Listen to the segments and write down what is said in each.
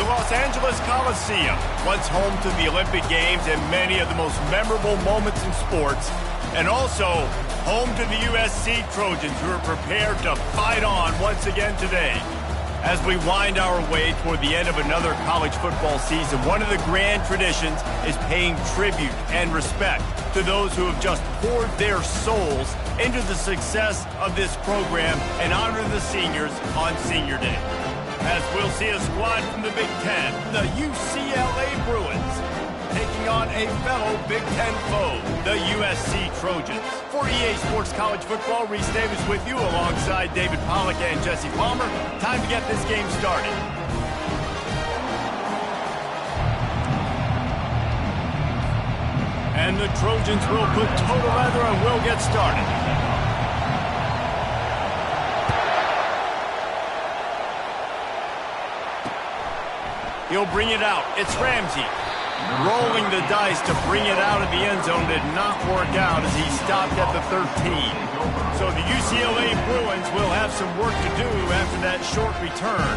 The Los Angeles Coliseum, once home to the Olympic Games and many of the most memorable moments in sports, and also home to the USC Trojans, who are prepared to fight on once again today. As we wind our way toward the end of another college football season, one of the grand traditions is paying tribute and respect to those who have just poured their souls into the success of this program and honor the seniors on Senior Day. As we'll see a squad from the Big Ten, the UCLA Bruins, taking on a fellow Big Ten foe, the USC Trojans. For EA Sports College Football, Reese Davis with you alongside David Pollack and Jesse Palmer. Time to get this game started. And the Trojans will put total leather and will get started. He'll bring it out. It's Ramsey. Rolling the dice to bring it out of the end zone did not work out as he stopped at the 13. So the UCLA Bruins will have some work to do after that short return.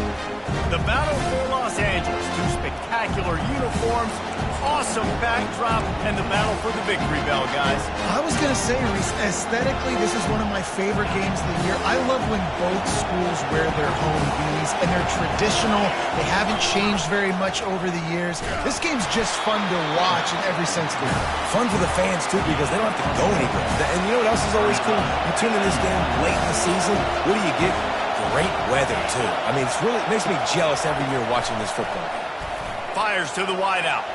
The battle for Los Angeles, two spectacular uniforms, awesome backdrop, and the battle for the victory bell, guys. I was going to say, Reese, aesthetically, this is one of my favorite games of the year. I love when both schools wear their home beanies, and they're traditional. They haven't changed very much over the years. This game's just fun to watch in every sense of the word. Fun for the fans, too, because they don't have to go anywhere. And you know what else is always cool? You tune in this game late in the season, what do you get? Great weather, too. I mean, it makes me jealous every year watching this football. Fires to the wideout.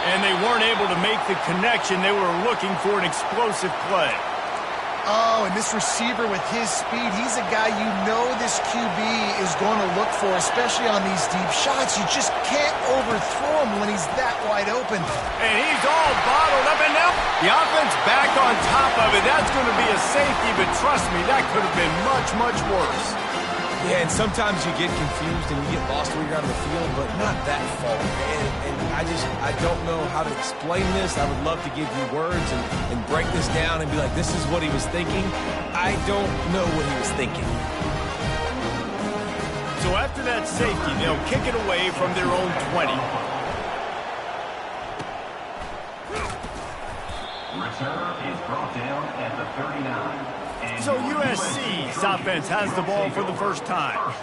And they weren't able to make the connection. They were looking for an explosive play. Oh, and this receiver with his speed, he's a guy you know this QB is going to look for, especially on these deep shots. You just can't overthrow him when he's that wide open. And he's all bottled up, and now the offense back on top of it. That's going to be a safety, but trust me, that could have been much, much worse. Yeah, and sometimes you get confused and you get lost where you're on the field, but not that far. And I don't know how to explain this. I would love to give you words and break this down and be like, this is what he was thinking. I don't know what he was thinking. So after that safety, they'll kick it away from their own 20. Return is brought down at the 39. So USC's offense has the ball for the first time.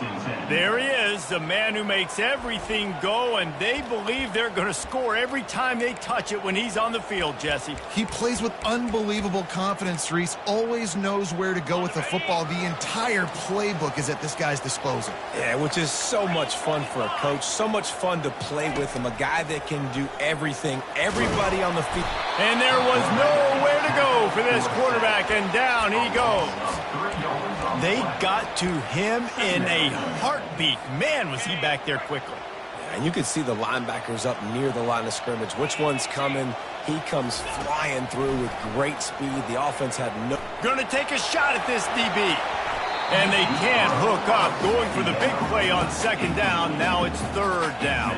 There he is, the man who makes everything go, and they believe they're going to score every time they touch it when he's on the field, Jesse. He plays with unbelievable confidence, Reese. Always knows where to go with the football. The entire playbook is at this guy's disposal. Yeah, which is so much fun for a coach. So much fun to play with him. A guy that can do everything. Everybody on the field. And there was nowhere to go for this quarterback, and down he goes. They got to him in a heartbeat. Man, was he back there quickly. Yeah, and you could see the linebackers up near the line of scrimmage. Which one's coming? He comes flying through with great speed. The offense had no... Gonna take a shot at this DB. And they can't hook up. Going for the big play on second down. Now it's third down.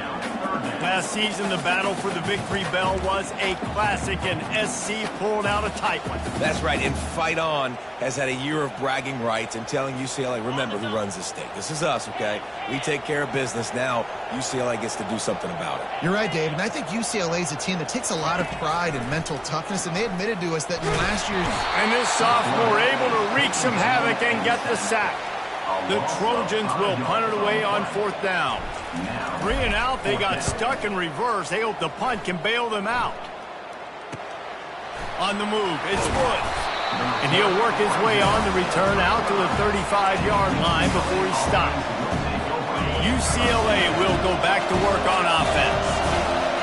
Last season, the battle for the victory bell was a classic, and SC pulled out a tight one. That's right, and Fight On has had a year of bragging rights and telling UCLA, remember who runs this state. This is us, okay? We take care of business. Now UCLA gets to do something about it. You're right, Dave, and I think UCLA is a team that takes a lot of pride and mental toughness, and they admitted to us that in last year's... And this sophomore able to wreak some havoc and get the sack. The Trojans will punt it away on fourth down. 3 and out, they got stuck in reverse. They hope the punt can bail them out. On the move, it's Woods. And he'll work his way on the return out to the 35-yard line before he's stopped. UCLA will go back to work on offense.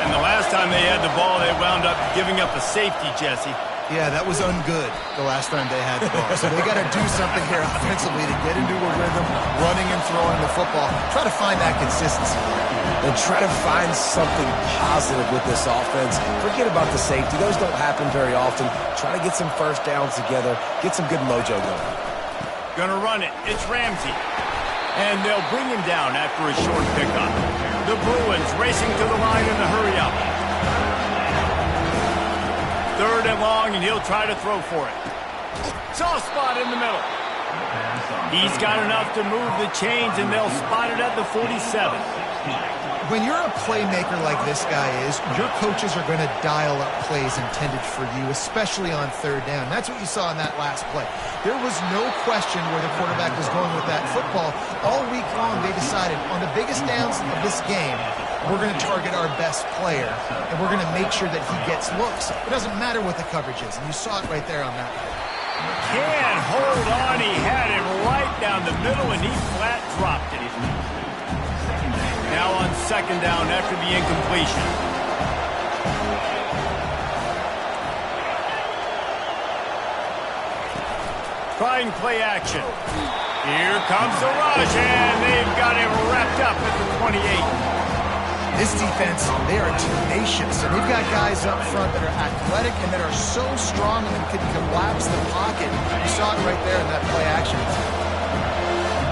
And the last time they had the ball, they wound up giving up a safety, Jesse. Yeah, that was ungood the last time they had the ball. So they got to do something here offensively to get into a rhythm, running and throwing the football. Try to find that consistency. And try to find something positive with this offense. Forget about the safety. Those don't happen very often. Try to get some first downs together. Get some good mojo going. Gonna run it. It's Ramsey. And they'll bring him down after a short pickup. The Bruins racing to the line in the hurry-up. Third and long, and he'll try to throw for it. Soft spot in the middle. He's got enough to move the chains, and they'll spot it at the 47. When you're a playmaker like this guy is, your coaches are going to dial up plays intended for you, especially on third down. That's what you saw in that last play. There was no question where the quarterback was going with that football. All week long, they decided on the biggest downs of this game, we're going to target our best player, and we're going to make sure that he gets looks. It doesn't matter what the coverage is, and you saw it right there on that play. Can't hold on. He had it right down the middle, and he flat dropped it. Now on second down after the incompletion. Trying play action. Here comes the rush, and they've got him wrapped up at the 28. This defense, they are tenacious, and they've got guys up front that are athletic and that are so strong and can collapse the pocket. You saw it right there in that play action.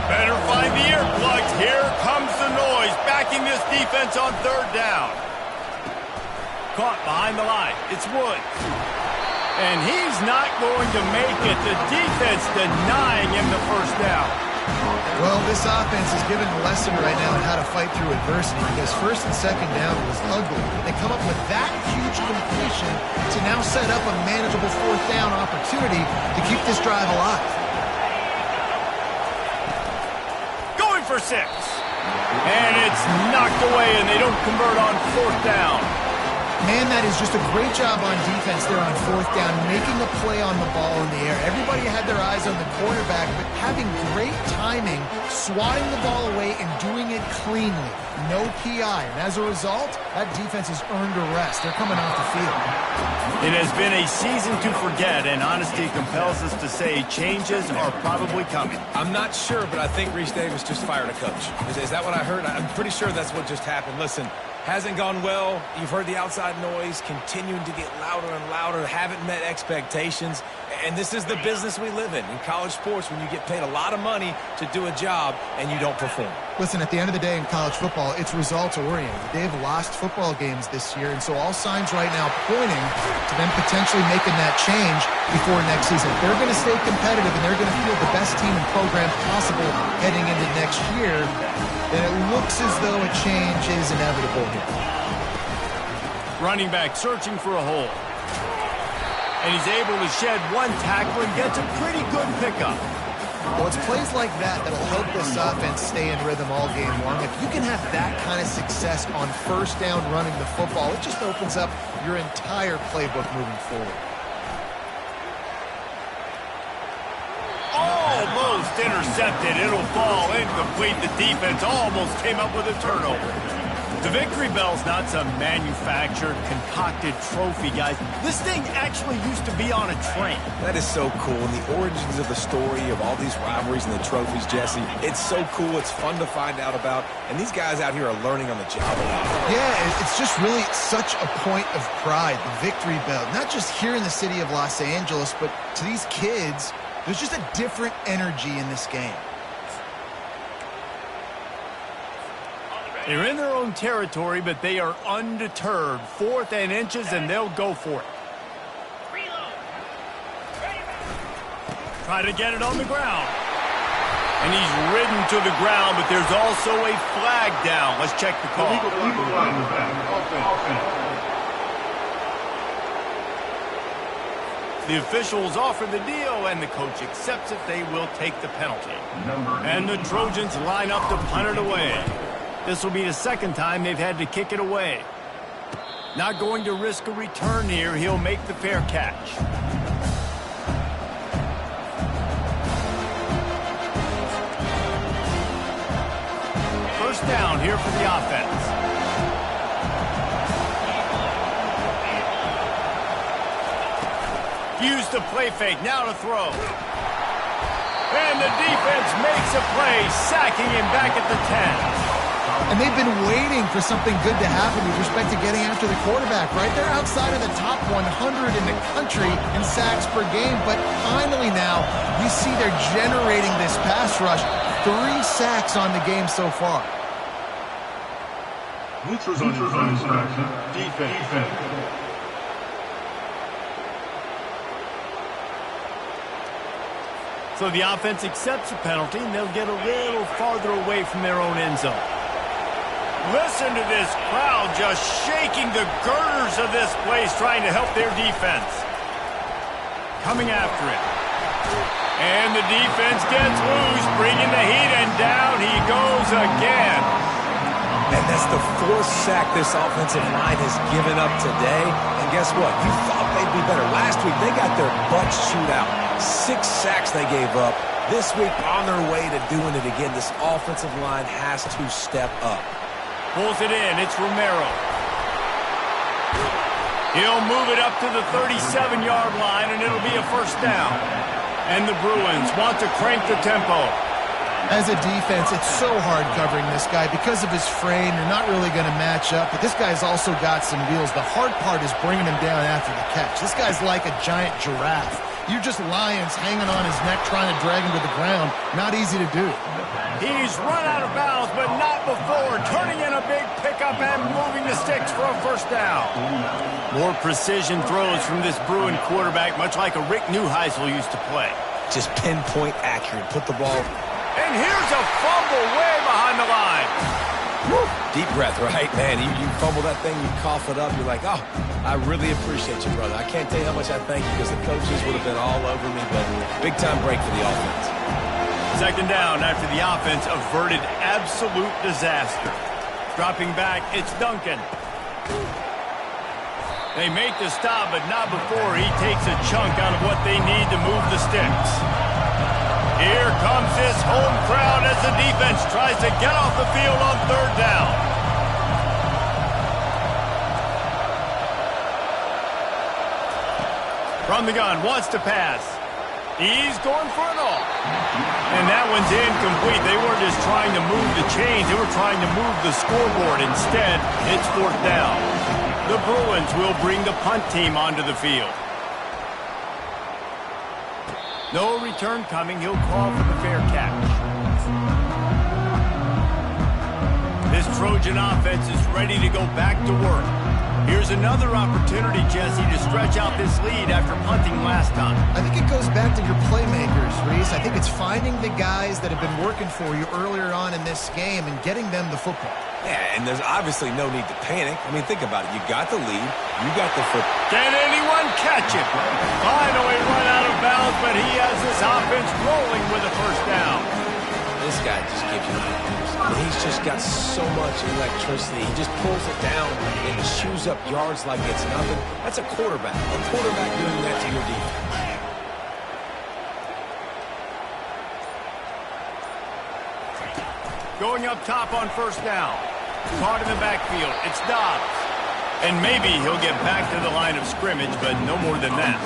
Better find the earplugs. Here comes the noise, backing this defense on third down. Caught behind the line. It's Woods. And he's not going to make it. The defense denying him the first down. Well, this offense is giving a lesson right now on how to fight through adversity, because first and second down was ugly. They come up with that huge completion to now set up a manageable fourth down opportunity to keep this drive alive. Going for 6. And it's knocked away, and they don't convert on fourth down. Man, that is just a great job on defense there on fourth down, making a play on the ball in the air. Everybody had their eyes on the quarterback, but having great timing, swatting the ball away, and doing it cleanly. No PI. And as a result, that defense has earned a rest. They're coming off the field. It has been a season to forget, and honesty compels us to say changes are probably coming. I'm not sure, but I think Reese Davis just fired a coach. Is that what I heard? I'm pretty sure that's what just happened. Listen, hasn't gone well. You've heard the outside noise continuing to get louder and louder. Haven't met expectations. And this is the business we live in college sports, when you get paid a lot of money to do a job and you don't perform. Listen, at the end of the day in college football, it's results-oriented. They've lost football games this year, and so all signs right now pointing to them potentially making that change before next season. They're going to stay competitive, and they're going to field the best team and program possible heading into next year. And it looks as though a change is inevitable here. Running back searching for a hole. And he's able to shed one tackle and gets a pretty good pickup. Well, it's plays like that that'll help this offense stay in rhythm all game long. If you can have that kind of success on first down running the football, it just opens up your entire playbook moving forward. Almost intercepted. It'll fall incomplete. The defense almost came up with a turnover. The victory bell's not some manufactured, concocted trophy, guys. This thing actually used to be on a train. That is so cool. And the origins of the story of all these rivalries and the trophies, Jesse, it's so cool. It's fun to find out about. And these guys out here are learning on the job. Yeah, it's just really such a point of pride, the victory bell. Not just here in the city of Los Angeles, but to these kids, there's just a different energy in this game. They're in their own territory, but they are undeterred. 4th and inches, and they'll go for it. Try to get it on the ground. And he's ridden to the ground, but there's also a flag down. Let's check the call. The officials offer the deal, and the coach accepts it. They will take the penalty. And the Trojans line up to punt it away. This will be the second time they've had to kick it away. Not going to risk a return here. He'll make the fair catch. First down here for the offense. Used to play fake, now to throw. And the defense makes a play, sacking him back at the 10. And they've been waiting for something good to happen with respect to getting after the quarterback, right? They're outside of the top 100 in the country in sacks per game, but finally now you see they're generating this pass rush. 3 sacks on the game so far. So the offense accepts the penalty, and they'll get a little farther away from their own end zone. Listen to this crowd just shaking the girders of this place, trying to help their defense. Coming after it. And the defense gets loose, bringing the heat, and down he goes again. And that's the fourth sack this offensive line has given up today. And guess what? You thought they'd be better. Last week, they got their butts chewed out. 6 sacks they gave up. This week, on their way to doing it again. This offensive line has to step up. Pulls it in. It's Romero. He'll move it up to the 37-yard line, and it'll be a first down. And the Bruins want to crank the tempo. As a defense, it's so hard covering this guy. Because of his frame, you're not really going to match up. But this guy's also got some wheels. The hard part is bringing him down after the catch. This guy's like a giant giraffe. You're just lions hanging on his neck trying to drag him to the ground. Not easy to do. He's run out of bounds, but not before. Turning in a big pickup and moving the sticks for a first down. More precision throws from this Bruin quarterback, much like a Rick Neuheisel used to play. Just pinpoint accurate. Put the ball. And here's a fumble way behind the line. Woo. Deep breath, right? Man, you fumble that thing, you cough it up. You're like, oh, I really appreciate you, brother. I can't tell you how much I thank you because the coaches would have been all over me, but big-time break for the offense. Second down after the offense averted absolute disaster. Dropping back, it's Duncan. They make the stop, but not before he takes a chunk out of what they need to move the sticks. Here comes this home crowd as the defense tries to get off the field on third down. From the gun, wants to pass. He's going for it all. And that one's incomplete. They weren't just trying to move the chains. They were trying to move the scoreboard. Instead, it's fourth down. The Bruins will bring the punt team onto the field. No return coming. He'll call for the fair catch. This Trojan offense is ready to go back to work. Here's another opportunity, Jesse, to stretch out this lead after punting last time. I think it goes back to your playmakers, Reese. I think it's finding the guys that have been working for you earlier on in this game and getting them the football. Yeah, and there's obviously no need to panic. I mean, think about it. You got the lead. You got the football. Can anyone catch him? Finally run out of bounds, but he has this offense rolling with a first down. This guy just gives you nightmares. He's just got so much electricity. He just pulls it down and chews up yards like it's nothing. That's a quarterback. A quarterback doing that to your defense. Going up top on first down. Caught in the backfield. It's Dobbs. And maybe he'll get back to the line of scrimmage, but no more than that.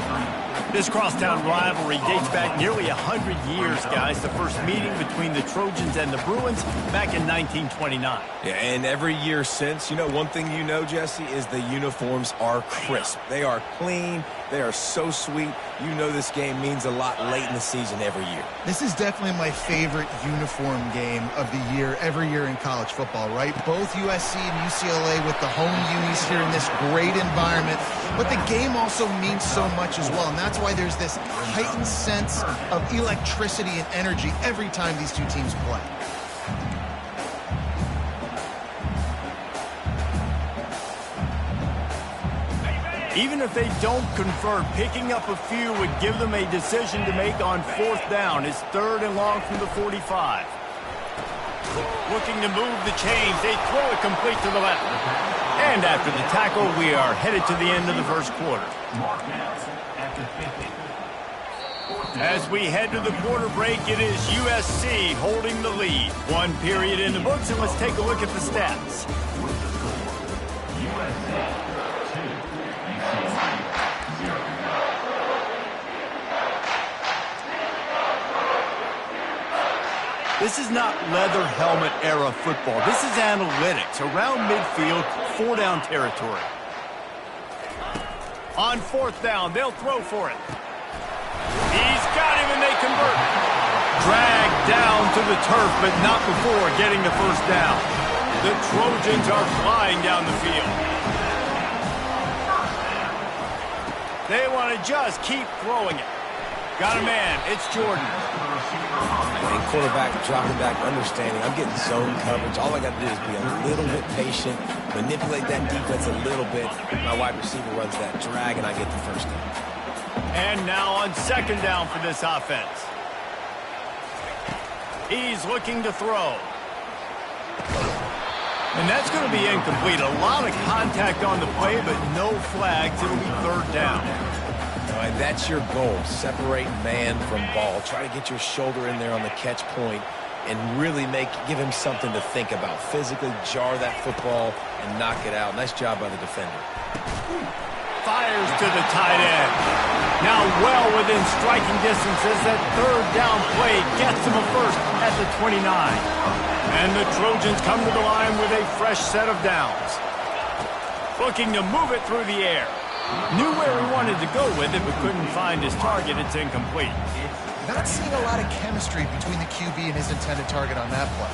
This crosstown rivalry dates back nearly 100 years, guys. The first meeting between the Trojans and the Bruins back in 1929. Yeah, and every year since, you know, one thing you know, Jesse, is the uniforms are crisp. They are clean. They are so sweet. You know this game means a lot late in the season every year. This is definitely my favorite uniform game of the year, every year in college football, right? Both USC and UCLA with the home unis here in this great environment. But the game also means so much as well, and that's why there's this heightened sense of electricity and energy every time these two teams play. Even if they don't convert, picking up a few would give them a decision to make on fourth down. It's third and long from the 45. Looking to move the chains. They throw it complete to the left. And after the tackle, we are headed to the end of the first quarter. As we head to the quarter break, it is USC holding the lead. One period in the books, and let's take a look at the stats. This is not leather helmet era football. This is analytics. Around midfield, 4-down territory. On fourth down, they'll throw for it. He's got him and they convert. Dragged down to the turf, but not before getting the first down. The Trojans are flying down the field. They want to just keep throwing it. Got a man. It's Jordan. And quarterback dropping back, understanding. I'm getting zone coverage. All I got to do is be a little bit patient, manipulate that defense a little bit. My wide receiver runs that drag, and I get the first down. And now on second down for this offense. He's looking to throw. And that's going to be incomplete. A lot of contact on the play, but no flags. It'll be third down. All right, that's your goal. Separate man from ball. Try to get your shoulder in there on the catch point and really give him something to think about. Physically jar that football and knock it out. Nice job by the defender. Fires to the tight end. Now well within striking distance as that third down play gets him a first at the 29. And the Trojans come to the line with a fresh set of downs. Looking to move it through the air. Knew where he wanted to go with it, but couldn't find his target. It's incomplete. Not seeing a lot of chemistry between the QB and his intended target on that play.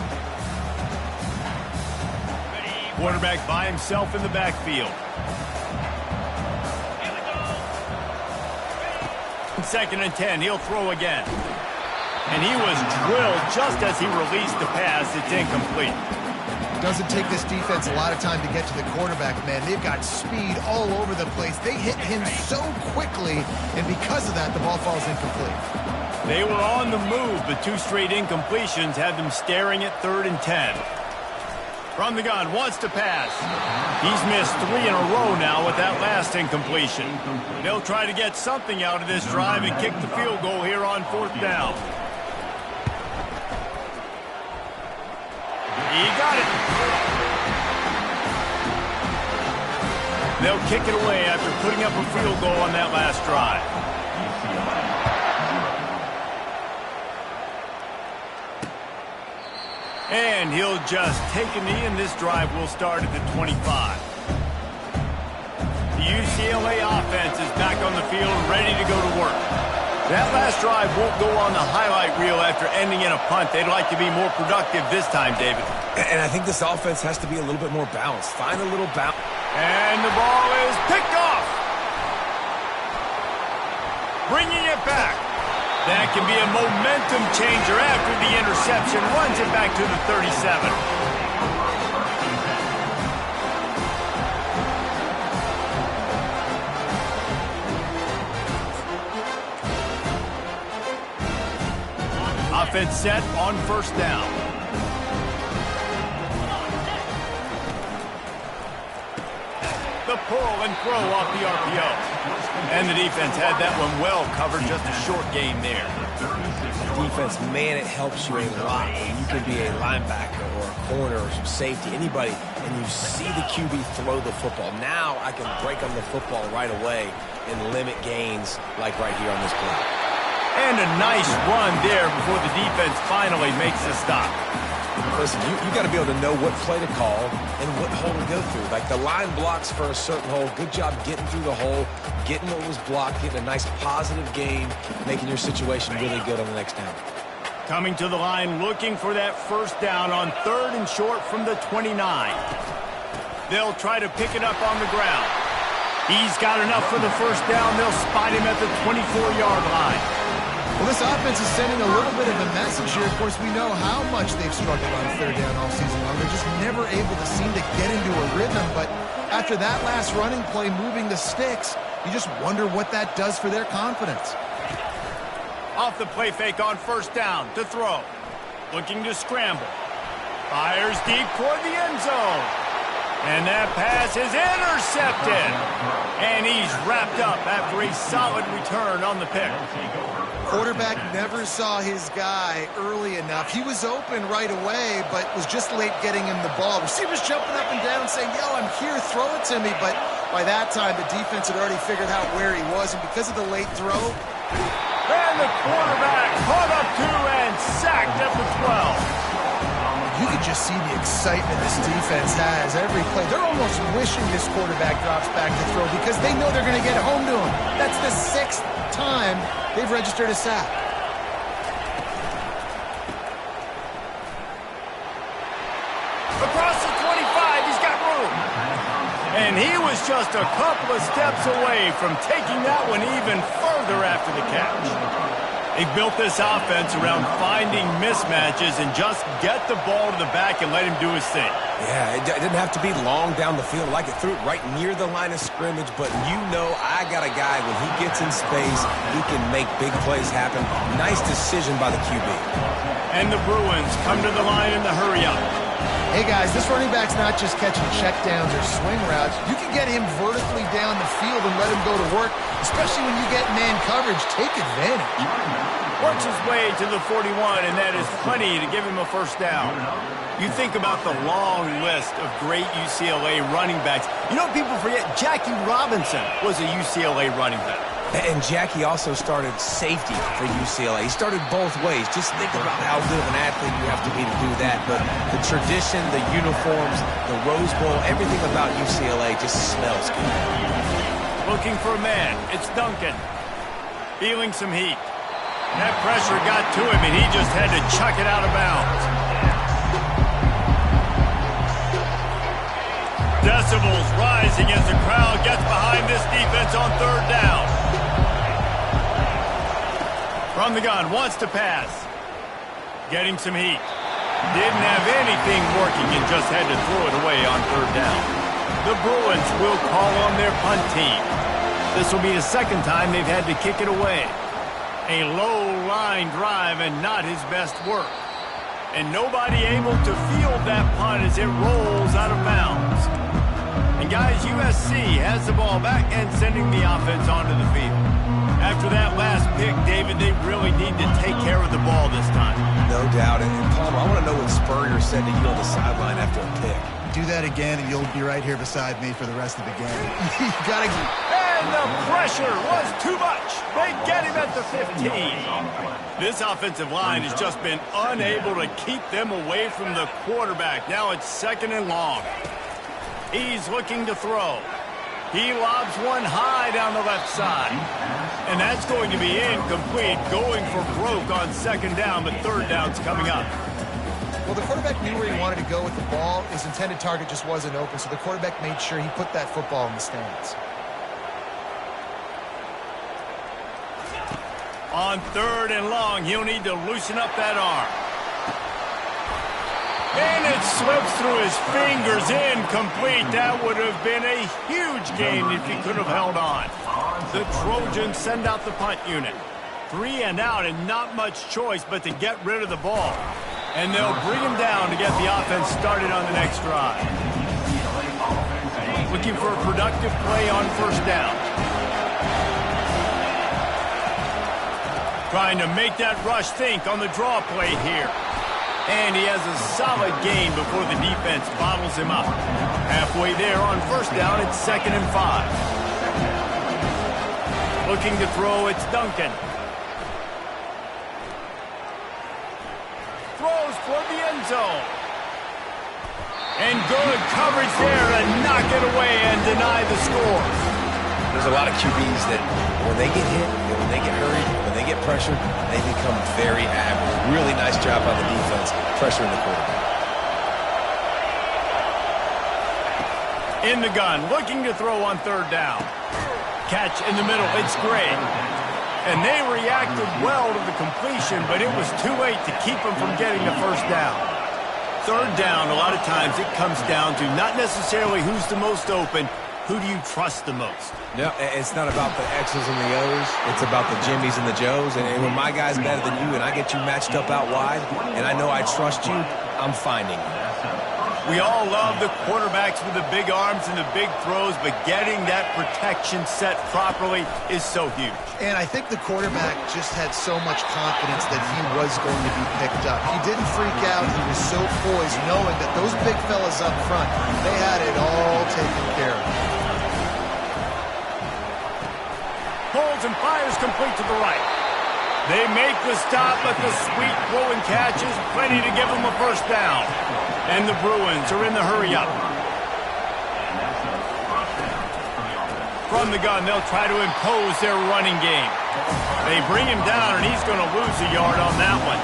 Quarterback by himself in the backfield. Second and 10, he'll throw again. And he was drilled just as he released the pass. It's incomplete. Doesn't take this defense a lot of time to get to the quarterback, man. They've got speed all over the place. They hit him so quickly, and because of that, the ball falls incomplete. They were on the move, but two straight incompletions had them staring at third and 10. From the gun, wants to pass. He's missed 3 in a row now with that last incompletion. They'll try to get something out of this drive and kick the field goal here on fourth down. He got it. They'll kick it away after putting up a field goal on that last drive. And he'll just take a knee, and this drive will start at the 25. The UCLA offense is back on the field, ready to go to work. That last drive won't go on the highlight reel after ending in a punt. They'd like to be more productive this time, David. And I think this offense has to be a little bit more balanced. Find a little balance. And the ball is picked off. Bringing it back. That can be a momentum changer after the interception. Runs it back to the 37. Offense set on first down. The pull and throw off the RPO. And the defense had that one well covered. Just a short game there. Defense, man, it helps you a lot when you can be a linebacker or a corner or some safety, anybody, and you see the QB throw the football. Now I can break on the football right away and limit gains like right here on this play. And a nice run there before the defense finally makes a stop. Listen, you got to be able to know what play to call and what hole to go through. Like the line blocks for a certain hole. Good job getting through the hole, getting what was blocked, getting a nice positive gain, making your situation really good on the next down. Coming to the line, looking for that first down on third and short from the 29. They'll try to pick it up on the ground. He's got enough for the first down. They'll spot him at the 24-yard line. Well, this offense is sending a little bit of a message here. Of course, we know how much they've struggled on third down all season long. They're just never able to seem to get into a rhythm. But after that last running play, moving the sticks, you just wonder what that does for their confidence. Off the play fake on first down to throw. Looking to scramble. Fires deep toward the end zone. And that pass is intercepted. And he's wrapped up after a solid return on the pick. Quarterback never saw his guy early enough. He was open right away, but was just late getting him the ball. Receivers jumping up and down saying, yo, I'm here, throw it to me. But by that time, the defense had already figured out where he was. And because of the late throw, and the quarterback caught up to and sacked at the 12. You could just see the excitement this defense has every play. They're almost wishing this quarterback drops back to throw because they know they're going to get home to him. That's the 6th time they've registered a sack. Across the 25, he's got room. And he was just a couple of steps away from taking that one even further after the catch. He built this offense around finding mismatches and just get the ball to the back and let him do his thing. Yeah, it didn't have to be long down the field. Like it threw it right near the line of scrimmage, but you know I got a guy, when he gets in space, he can make big plays happen. Nice decision by the QB. And the Bruins come to the line in the hurry-up. Hey, guys, this running back's not just catching checkdowns or swing routes. You can get him vertically down the field and let him go to work, especially when you get man coverage. Take advantage. Works his way to the 41, and that is plenty to give him a first down. You think about the long list of great UCLA running backs. You know, people forget Jackie Robinson was a UCLA running back. And Jackie also started safety for UCLA. He started both ways. Just think about how good of an athlete you have to be to do that. But the tradition, the uniforms, the Rose Bowl, everything about UCLA just smells good. Looking for a man. It's Duncan. Feeling some heat. That pressure got to him, and he just had to chuck it out of bounds. Decibels rising as the crowd gets behind this defense on third down. From the gun, wants to pass. Getting some heat. Didn't have anything working and just had to throw it away on third down. The Bruins will call on their punt team. This will be the second time they've had to kick it away. A low line drive and not his best work. And nobody able to field that punt as it rolls out of bounds. And guys, USC has the ball back and sending the offense onto the field. After that last pick, David, they really need to take care of the ball this time. No doubt. And Palmer, I want to know what Spurrier said to you on the sideline after a pick. Do that again, and you'll be right here beside me for the rest of the game. You gotta. And the pressure was too much. They get him at the 15. This offensive line has just been unable to keep them away from the quarterback. Now it's second and long. He's looking to throw. He lobs one high down the left side. And that's going to be incomplete, going for broke on second down, but third down's coming up. Well, the quarterback knew where he wanted to go with the ball. His intended target just wasn't open, so the quarterback made sure he put that football in the stands. On third and long, he'll need to loosen up that arm. And it slips through his fingers, incomplete. That would have been a huge gain if he could have held on. The Trojans send out the punt unit. 3 and out and not much choice but to get rid of the ball. And they'll bring him down to get the offense started on the next drive. Looking for a productive play on first down. Trying to make that rush think on the draw play here. And he has a solid gain before the defense bottles him up. Halfway there on first down, it's 2nd and 5. Looking to throw, it's Duncan. Throws toward the end zone. And good coverage there to knock it away and deny the score. There's a lot of QBs that when they get hit, when they get hurried, when they get pressured, they become very average. Really nice job by the defense, pressuring the quarterback. In the gun, looking to throw on third down. Catch in the middle, it's Gray. And they reacted well to the completion, but it was too late to keep them from getting the first down. Third down, a lot of times it comes down to not necessarily who's the most open, who do you trust the most? No, it's not about the X's and the O's. It's about the Jimmys and the Joes. And when my guy's better than you and I get you matched up out wide and I know I trust you, I'm finding you. We all love the quarterbacks with the big arms and the big throws, but getting that protection set properly is so huge. And I think the quarterback just had so much confidence that he was going to be picked up. He didn't freak out. He was so poised, knowing that those big fellas up front, they had it all taken care of. Pulls and fires complete to the right. They make the stop, but the sweet throwing catch is plenty to give them a first down. And the Bruins are in the hurry-up. From the gun, they'll try to impose their running game. They bring him down, and he's going to lose a yard on that one.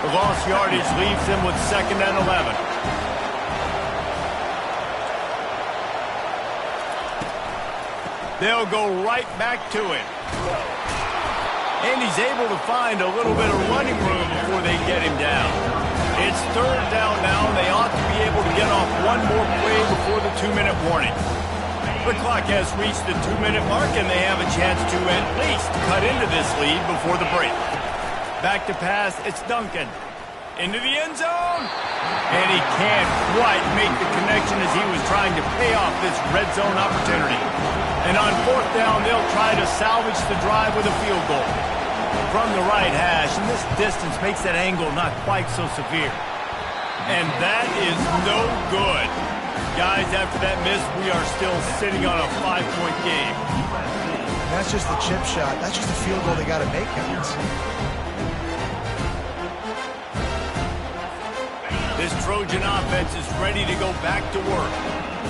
The lost yardage leaves them with 2nd and 11. They'll go right back to it. And he's able to find a little bit of running room before they get him down. It's third down now, and they ought to be able to get off one more play before the 2-minute warning. The clock has reached the 2-minute mark, and they have a chance to at least cut into this lead before the break. Back to pass, it's Duncan. Into the end zone. And he can't quite make the connection as he was trying to pay off this red zone opportunity. And on fourth down, they'll try to salvage the drive with a field goal. From the right hash, and this distance makes that angle not quite so severe. And that is no good. Guys, after that miss, we are still sitting on a 5-point game. That's just the chip shot. That's just a field goal they got to make, guys. This Trojan offense is ready to go back to work.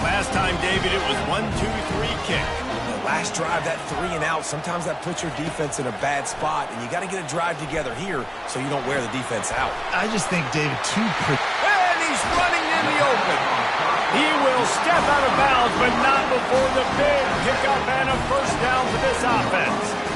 Last time, David, it was 1-2-3 kick. The last drive, that 3 and out, sometimes that puts your defense in a bad spot, and you got to get a drive together here so you don't wear the defense out. I just think, David, And he's running in the open. He will step out of bounds, but not before the big pickup and a first down for this offense.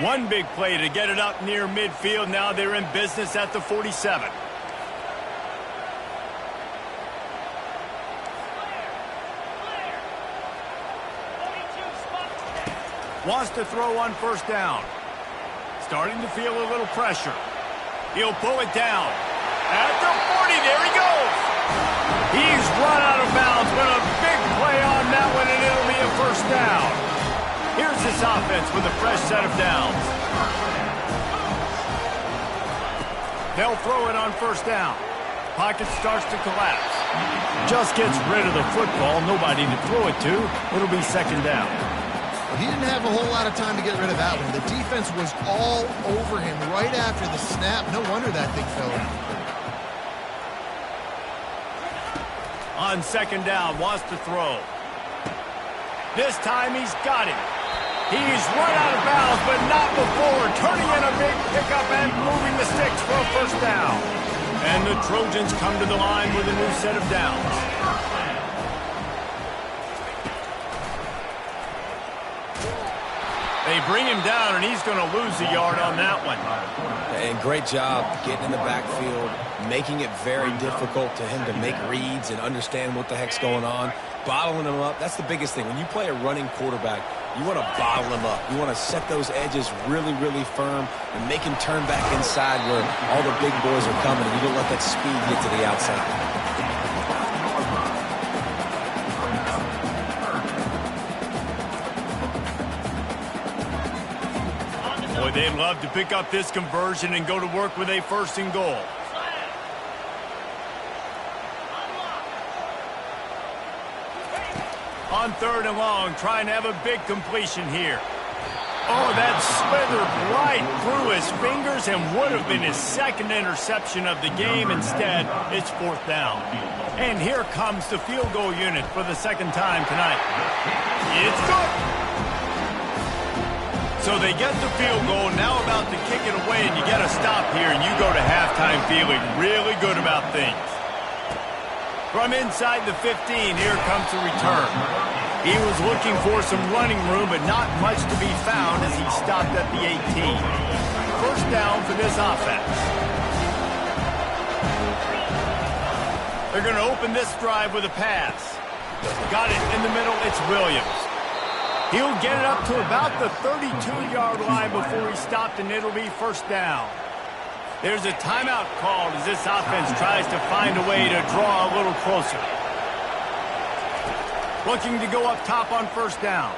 One big play to get it up near midfield. Now they're in business at the 47. Wants to throw on first down. Starting to feel a little pressure. He'll pull it down. At the 40, there he goes. He's run out of bounds, but a big play on that one, and it'll be a first down. Here's this offense with a fresh set of downs. They'll throw it on first down. Pocket starts to collapse. Just gets rid of the football. Nobody to throw it to. It'll be second down. he didn't have a whole lot of time to get rid of that one. The defense was all over him right after the snap. No wonder that thing fell out. On second down, wants to throw. This time he's got it. He's run out of bounds, but not before turning in a big pickup and moving the sticks for a first down. And the Trojans come to the line with a new set of downs. They bring him down, and he's going to lose a yard on that one. And great job getting in the backfield, making it very difficult to him to make reads and understand what the heck's going on. Bottling him up, that's the biggest thing. When you play a running quarterback, you want to bottle him up. You want to set those edges really, really firm and make him turn back inside where all the big boys are coming, and you don't let that speed get to the outside. Boy, they'd love to pick up this conversion and go to work with a first and goal. On third and long, trying to have a big completion here. Oh, that slithered right through his fingers and would have been his second interception of the game. Instead, it's fourth down. And here comes the field goal unit for the second time tonight. It's good. So they get the field goal, now about to kick it away, and you get a stop here, and you go to halftime feeling really good about things. From inside the 15, here comes the return. He was looking for some running room, but not much to be found as he stopped at the 18. First down for this offense. They're going to open this drive with a pass. Got it in the middle, it's Williams. He'll get it up to about the 32-yard line before he stopped, and it'll be first down. There's a timeout called as this offense tries to find a way to draw a little closer. Looking to go up top on first down.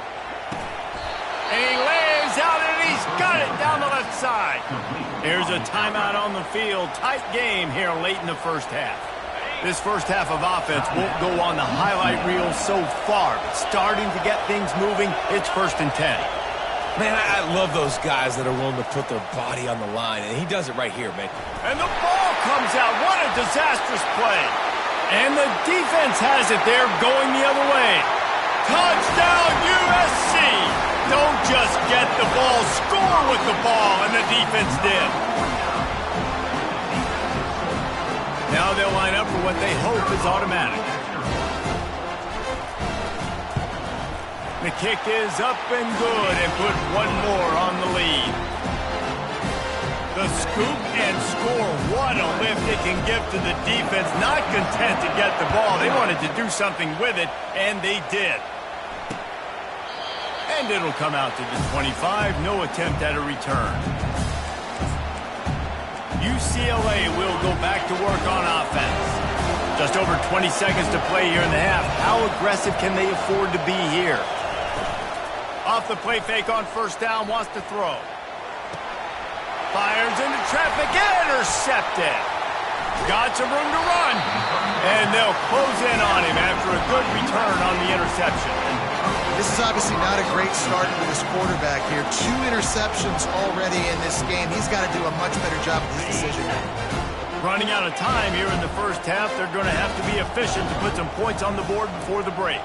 And he lays out, and he's got it down the left side. There's a timeout on the field. Tight game here late in the first half. This first half of offense won't go on the highlight reel so far, but starting to get things moving, it's 1st and 10. Man, I love those guys that are willing to put their body on the line, and he does it right here, man. And the ball comes out. What a disastrous play. And the defense has it there going the other way. Touchdown, USC! over with the ball, and the defense did. Now they'll line up for what they hope is automatic. The kick is up and good and put one more on the lead. The scoop and score. What a lift it can give to the defense. Not content to get the ball. They wanted to do something with it, and they did. And it'll come out to the 25. No attempt at a return. UCLA will go back to work on offense. Just over 20 seconds to play here in the half. How aggressive can they afford to be here? Off the play fake on first down, wants to throw. Fires into traffic, intercepted. Got some room to run. And they'll close in on him after a good return on the interception. This is obviously not a great start for this quarterback here. 2 interceptions already in this game. He's got to do a much better job with his decision. Running out of time here in the first half, they're going to have to be efficient to put some points on the board before the break.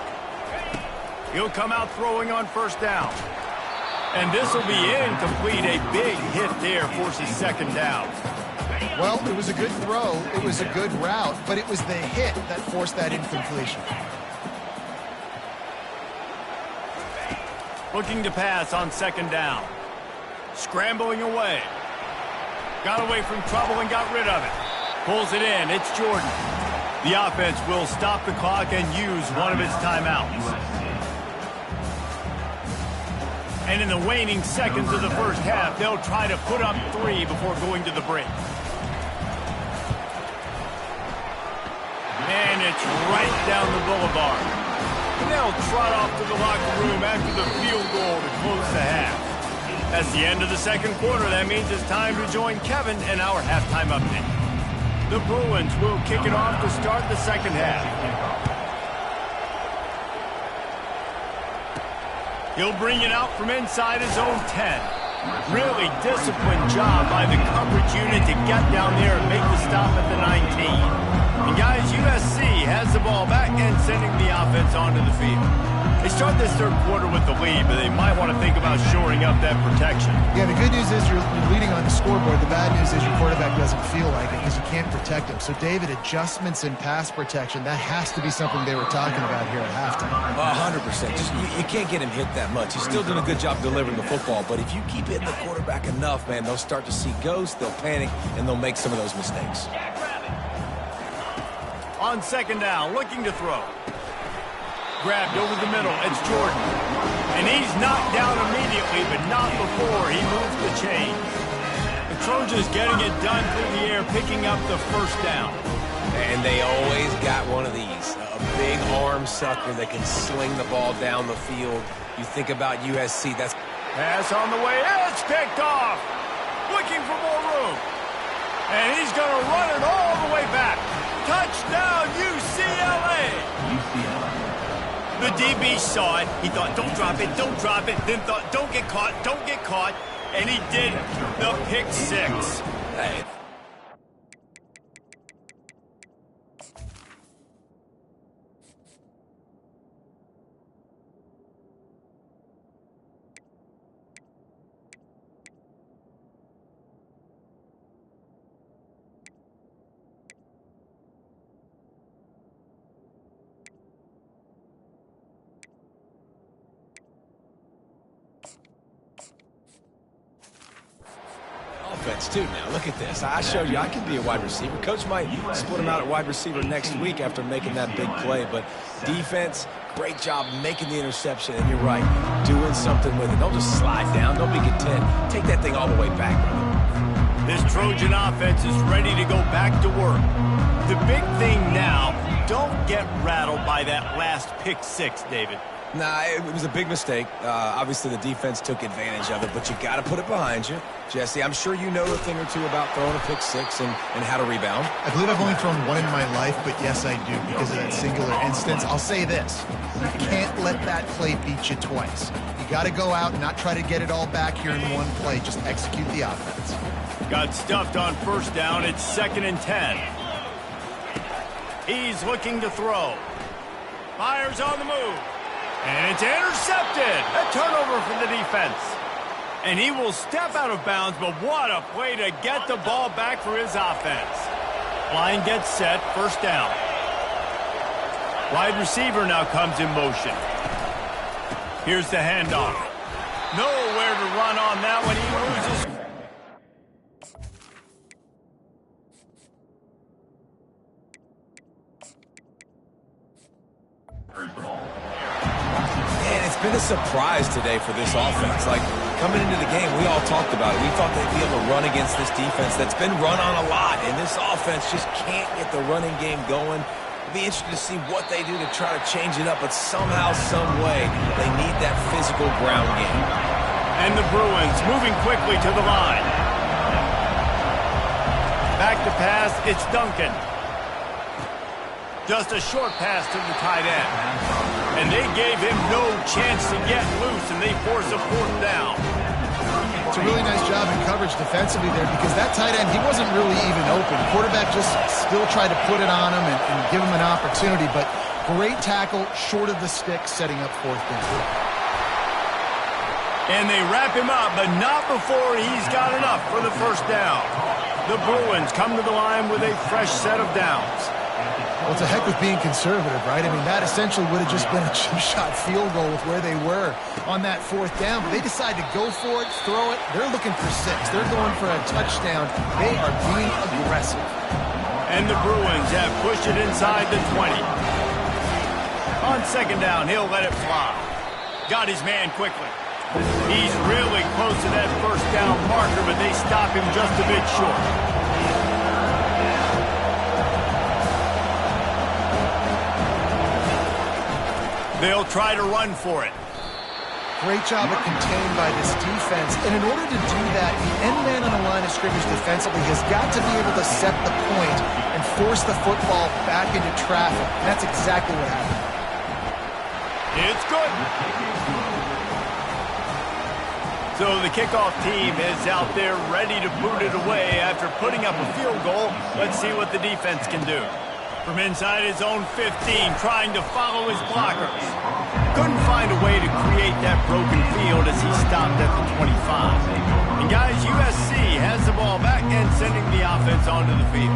He'll come out throwing on first down. And this will be incomplete. A big hit there forces second down. Well, it was a good throw. It was a good route, but it was the hit that forced that incompletion. Looking to pass on second down. Scrambling away. Got away from trouble and got rid of it. Pulls it in. It's Jordan. The offense will stop the clock and use one of its timeouts. And in the waning seconds of the first half, they'll try to put up 3 before going to the break. And it's right down the boulevard. And they'll trot off to the locker room after the field goal to close the half. That's the end of the second quarter. That means it's time to join Kevin in our halftime update. The Bruins will kick it off to start the second half. He'll bring it out from inside his own 10. Really disciplined job by the coverage unit to get down there and make the stop at the 19. And guys, USC has the ball back and sending the offense onto the field. They start this third quarter with the lead, but they might want to think about shoring up that protection. Yeah, the good news is you're leading on the scoreboard. The bad news is your quarterback doesn't feel like it because you can't protect him. So, David, adjustments in pass protection, that has to be something they were talking about here at halftime. 100%. Just, you can't get him hit that much. He's still doing a good job delivering the football, but if you keep hitting the quarterback enough, man, they'll start to see ghosts, they'll panic, and they'll make some of those mistakes. On second down, looking to throw. Grabbed over the middle, it's Jordan. And he's knocked down immediately, but not before he moves the chain. The Trojans getting it done through the air, picking up the first down. And they always got one of these, a big arm sucker that can sling the ball down the field. You think about USC, that's... Pass on the way, it's picked off. Looking for more room. And he's going to run it all the way back. Touchdown, UCLA! The DB saw it. He thought, don't drop it, then thought, don't get caught, and he did the pick 6. Hey. Too now. Look at this. I showed you I can be a wide receiver. Coach might split him out at wide receiver next week after making that big play, but defense, great job making the interception, and you're right, doing something with it. Don't just slide down. Don't be content. Take that thing all the way back, brother. This Trojan offense is ready to go back to work. The big thing now, don't get rattled by that last pick 6, David. Nah, it was a big mistake. Obviously, the defense took advantage of it, but you got to put it behind you. Jesse, I'm sure you know a thing or two about throwing a pick 6 and how to rebound. I believe I've only thrown one in my life, but yes, I do because of that singular instance. I'll say this. You can't let that play beat you twice. You got to go out and not try to get it all back here in one play. Just execute the offense. Got stuffed on first down. It's 2nd and 10. He's looking to throw. Fires on the move. And it's intercepted. A turnover for the defense. And he will step out of bounds, but what a play to get the ball back for his offense. Line gets set, first down. Wide receiver now comes in motion. Here's the handoff. Nowhere to run on that one. He loses. Man, it's been a surprise today for this offense. Like, coming into the game, we all talked about it. We thought they'd be able to run against this defense that's been run on a lot, and this offense just can't get the running game going. It'll be interesting to see what they do to try to change it up, but somehow, some way, they need that physical ground game. And the Bruins moving quickly to the line. Back to pass, it's Duncan. Just a short pass to the tight end. And they gave him no chance to get loose, and they force a fourth down. It's a really nice job in coverage defensively there because that tight end, he wasn't really even open. Quarterback just still tried to put it on him and give him an opportunity, but great tackle, short of the stick, setting up fourth down. And they wrap him up, but not before he's got enough for the first down. The Bruins come to the line with a fresh set of downs. Well, it's a heck with being conservative, right? I mean, that essentially would have just been a chip-shot field goal with where they were on that fourth down. But they decide to go for it, throw it. They're looking for 6. They're going for a touchdown. They are being aggressive. And the Bruins have pushed it inside the 20. On second down, he'll let it fly. Got his man quickly. He's really close to that first down marker, but they stop him just a bit short. They'll try to run for it. Great job of contained by this defense. And in order to do that, the end man on the line of scrimmage defensively has got to be able to set the point and force the football back into traffic. And that's exactly what happened. It's good. So the kickoff team is out there ready to boot it away after putting up a field goal. Let's see what the defense can do. From inside his own 15, trying to follow his blockers. Couldn't find a way to create that broken field as he stopped at the 25. And guys, USC has the ball back and sending the offense onto the field.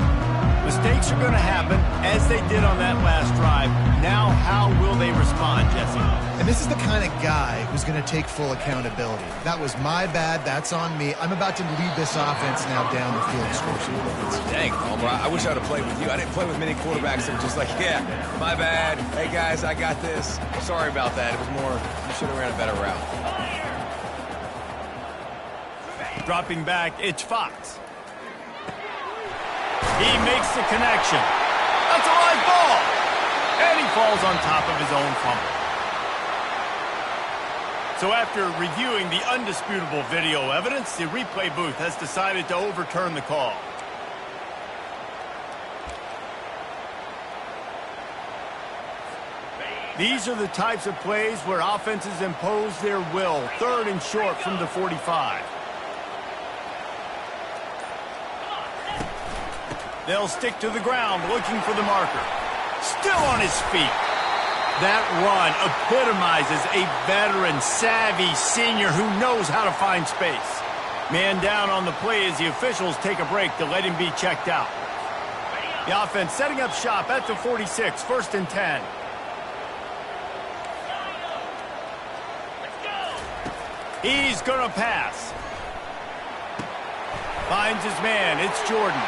Mistakes are going to happen, as they did on that last drive. Now, how will they respond, Jesse? And this is the kind of guy who's going to take full accountability. That was my bad. That's on me. I'm about to lead this offense now down the field and score some points. Dang, Palmer, I wish I would have played with you. I didn't play with many quarterbacks that were just like, yeah, my bad. Hey, guys, I got this. Sorry about that. It was more, you should have ran a better route. Dropping back, it's Fox. He makes the connection. That's a live ball. And he falls on top of his own fumble. So after reviewing the undisputable video evidence, the replay booth has decided to overturn the call. These are the types of plays where offenses impose their will. 3rd and short from the 45. They'll stick to the ground, looking for the marker. Still on his feet. That run epitomizes a veteran, savvy senior who knows how to find space. Man down on the play as the officials take a break to let him be checked out. The offense setting up shop at the 46, 1st and 10. He's gonna pass. Finds his man, it's Jordan.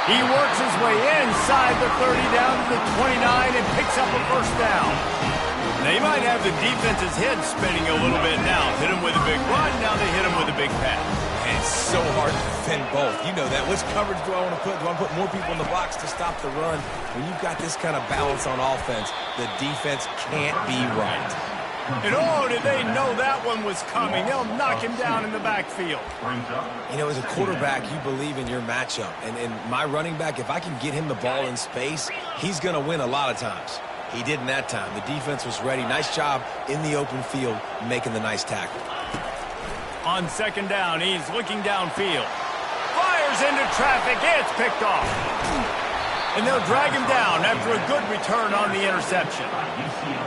He works his way inside the 30 down to the 29 and picks up a first down. They might have the defense's head spinning a little bit now. Hit him with a big run, now they hit him with a big pass. And it's so hard to defend both. You know that. Which coverage do I want to put? Do I want to put more people in the box to stop the run? When you've got this kind of balance on offense, the defense can't be right. And oh, did they know that one was coming. They'll knock him down in the backfield. You know, as a quarterback, you believe in your matchup. And my running back, if I can get him the ball in space, he's going to win a lot of times. He did in that time. The defense was ready. Nice job in the open field making the nice tackle. On second down, he's looking downfield. Fires into traffic. It's picked off. And they'll drag him down after a good return on the interception.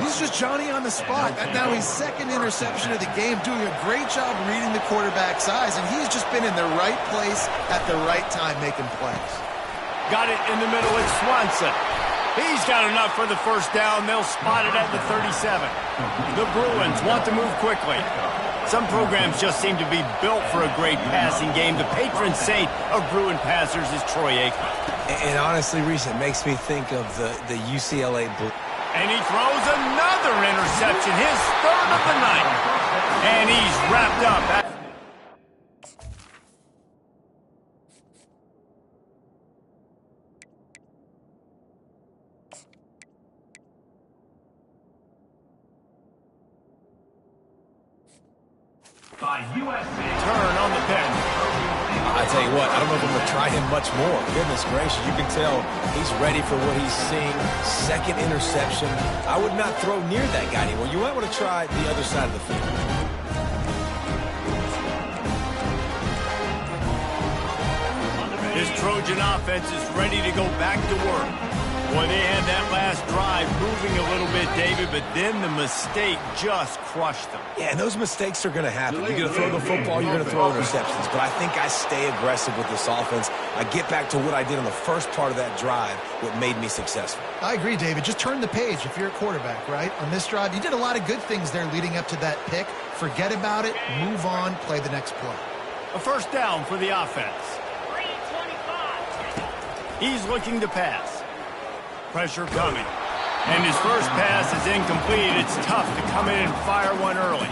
He's just Johnny on the spot. Now his second interception of the game, doing a great job reading the quarterback's eyes, and he's just been in the right place at the right time making plays. Got it in the middle with Swanson. He's got enough for the first down. They'll spot it at the 37. The Bruins want to move quickly. Some programs just seem to be built for a great passing game. The patron saint of Bruin passers is Troy Aikman. And honestly, Reese, it makes me think of the UCLA Blue. And he throws another interception, his third of the night. And he's wrapped up. By USA. Turn on the pick. I tell you what, I don't know if I'm going to try him much more. Goodness gracious, you can tell he's ready for what he's seeing. Second interception. I would not throw near that guy anymore. You might want to try the other side of the field. This Trojan offense is ready to go back to work. Boy, they had that last drive moving a little bit, David, but then the mistake just crushed them. Yeah, and those mistakes are going to happen. You're going to throw the football, you're going to throw interceptions. But I think I stay aggressive with this offense. I get back to what I did on the first part of that drive, what made me successful. I agree, David. Just turn the page if you're a quarterback, right? On this drive, you did a lot of good things there leading up to that pick. Forget about it, move on, play the next play. A first down for the offense. He's looking to pass. Pressure coming. And his first pass is incomplete. It's tough to come in and fire one early.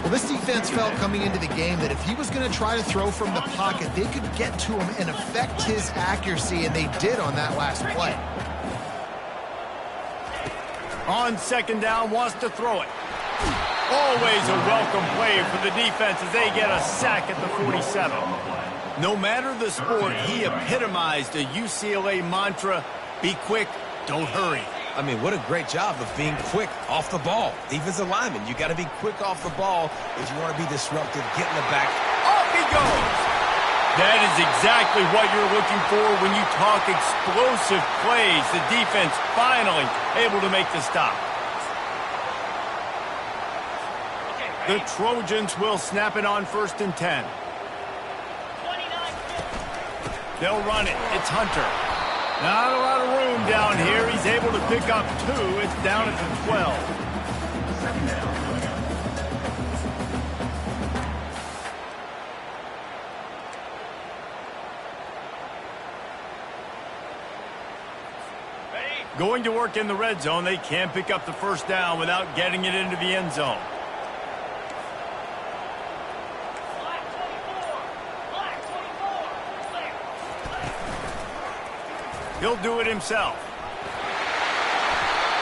Well, this defense felt coming into the game that if he was going to try to throw from the pocket, they could get to him and affect his accuracy, and they did on that last play. On second down, wants to throw it. Always a welcome play for the defense as they get a sack at the 47. No matter the sport, he epitomized a UCLA mantra: be quick, don't hurry. I mean, what a great job of being quick off the ball. Defensive lineman, you got to be quick off the ball if you want to be disruptive. Get in the back. Off he goes. That is exactly what you're looking for when you talk explosive plays. The defense finally able to make the stop. The Trojans will snap it on 1st and 10. They'll run it. It's Hunter. Not a lot of room down here. He's able to pick up 2. It's down at the 12. Going to work in the red zone. They can't pick up the first down without getting it into the end zone. He'll do it himself.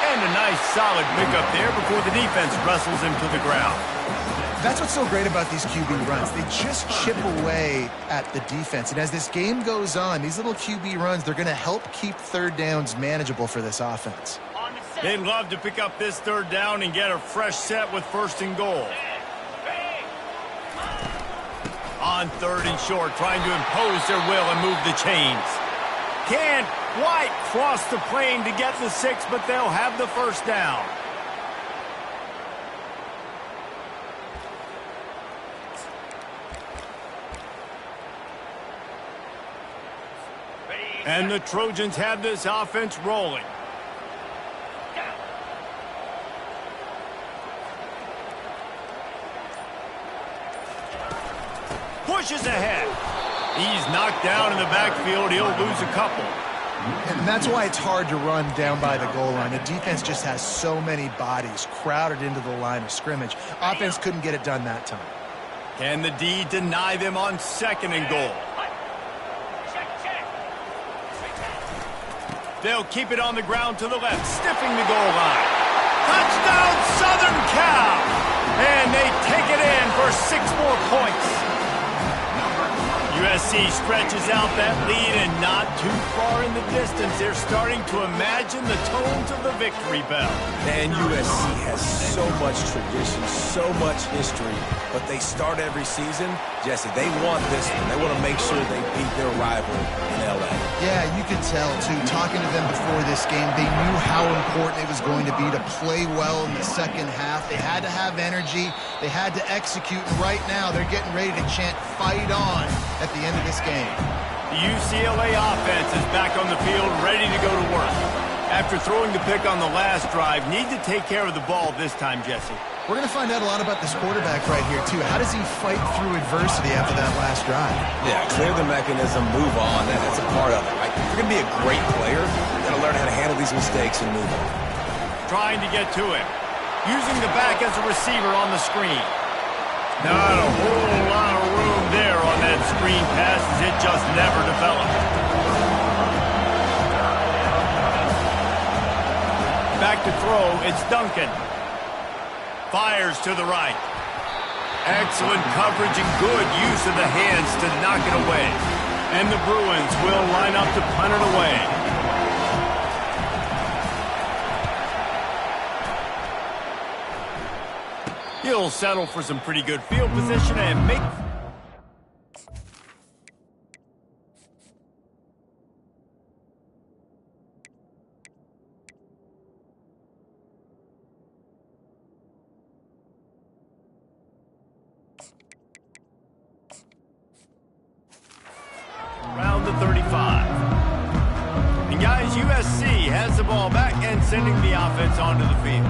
And a nice solid pickup there before the defense wrestles him to the ground. That's what's so great about these QB runs. They just chip away at the defense. And as this game goes on, these little QB runs, they're going to help keep third downs manageable for this offense. They'd love to pick up this third down and get a fresh set with 1st and goal. On 3rd and short, trying to impose their will and move the chains. Can't quite cross the plane to get the 6, but they'll have the first down. And the Trojans have this offense rolling. Pushes ahead. He's knocked down in the backfield. He'll lose a couple. And that's why it's hard to run down by the goal line. The defense just has so many bodies crowded into the line of scrimmage. Offense couldn't get it done that time. Can the D deny them on 2nd and goal? They'll keep it on the ground to the left, sniffing the goal line. Touchdown, Southern Cal! And they take it in for 6 more points. USC stretches out that lead and not too far in the distance. They're starting to imagine the tones of the victory bell. And USC has so much tradition, so much history, but they start every season. Jesse, they want this one. They want to make sure they beat their rival in L.A. Yeah, you could tell, too. Talking to them before this game, they knew how important it was going to be to play well in the second half. They had to have energy. They had to execute. And right now, they're getting ready to chant "Fight on" at the end of this game. The UCLA offense is back on the field, ready to go to work. After throwing the pick on the last drive, need to take care of the ball this time, Jesse. We're going to find out a lot about this quarterback right here, too. How does he fight through adversity after that last drive? Yeah, clear the mechanism, move on. That's a part of it, right? If you're going to be a great player, you got to learn how to handle these mistakes and move on. Trying to get to him. Using the back as a receiver on the screen. Not a whole lot of room there on that screen pass as it just never developed. Back to throw, it's Duncan. Fires to the right. Excellent coverage and good use of the hands to knock it away. And the Bruins will line up to punt it away. He'll settle for some pretty good field position and make... Around the 35. And guys, USC has the ball back and sending the offense onto the field.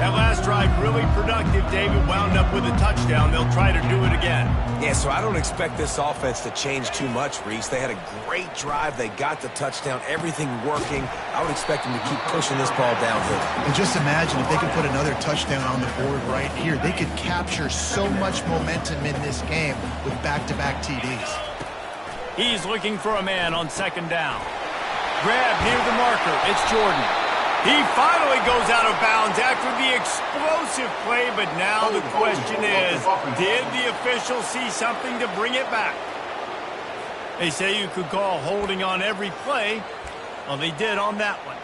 That last drive really productive. David wound up with a touchdown. They'll try to do it again. Yeah, so I don't expect this offense to change too much, Reese. They had a great drive. They got the touchdown. Everything working. I would expect them to keep pushing this ball downhill. And just imagine if they could put another touchdown on the board right here. They could capture so much momentum in this game with back-to-back TDs. He's looking for a man on second down. Grab near the marker. It's Jordan. He finally goes out of bounds after the explosive play, but now the question is, did the official see something to bring it back? They say you could call holding on every play. Well, they did on that one.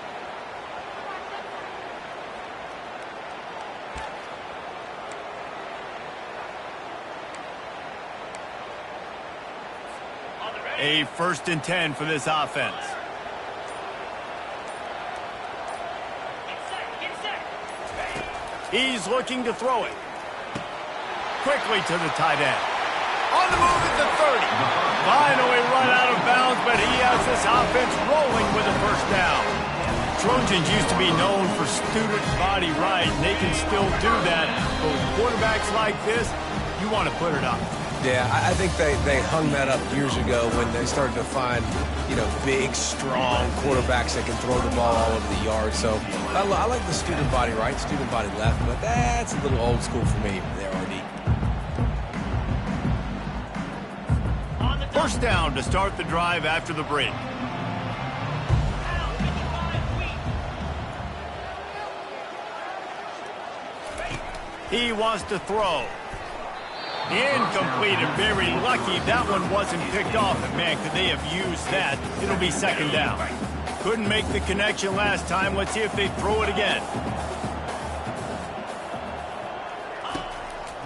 A 1st and 10 for this offense. He's looking to throw it. Quickly to the tight end. On the move at the 30. Finally run out of bounds, but he has this offense rolling with a 1st down. Trojans used to be known for student body right, and they can still do that. But with quarterbacks like this, you want to put it up. Yeah, I think they hung that up years ago when they started to find, big, strong quarterbacks that can throw the ball all over the yard. So I like the student body right, student body left, but that's a little old school for me there, RD. 1st down to start the drive after the break. He wants to throw. Incomplete and very lucky that one wasn't picked off. And man, could they have used that? It'll be 2nd down. Couldn't make the connection last time. Let's see if they throw it again.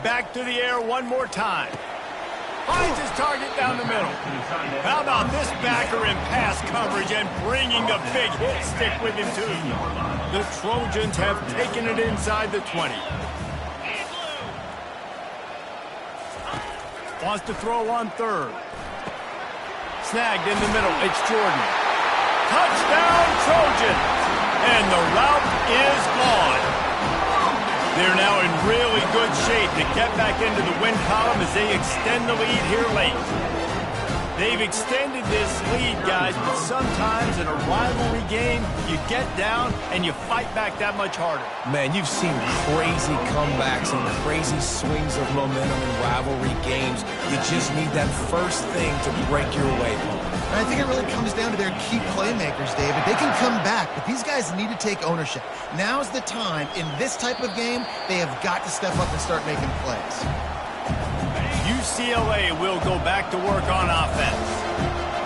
Back to the air one more time. Finds his target down the middle. How about this backer in pass coverage and bringing the big hit stick with him too. The Trojans have taken it inside the 20. Wants to throw on 3rd. Snagged in the middle. It's Jordan. Touchdown, Trojans! And the route is gone. They're now in really good shape to get back into the win column as they extend the lead here late. They've extended this lead, guys, but sometimes in a rivalry game, you get down and you fight back that much harder. Man, you've seen crazy comebacks and crazy swings of momentum in rivalry games. You just need that first thing to break your way home. And I think it really comes down to their key playmakers, David. They can come back, but these guys need to take ownership. Now's the time. In this type of game, they have got to step up and start making plays. UCLA will go back to work on offense.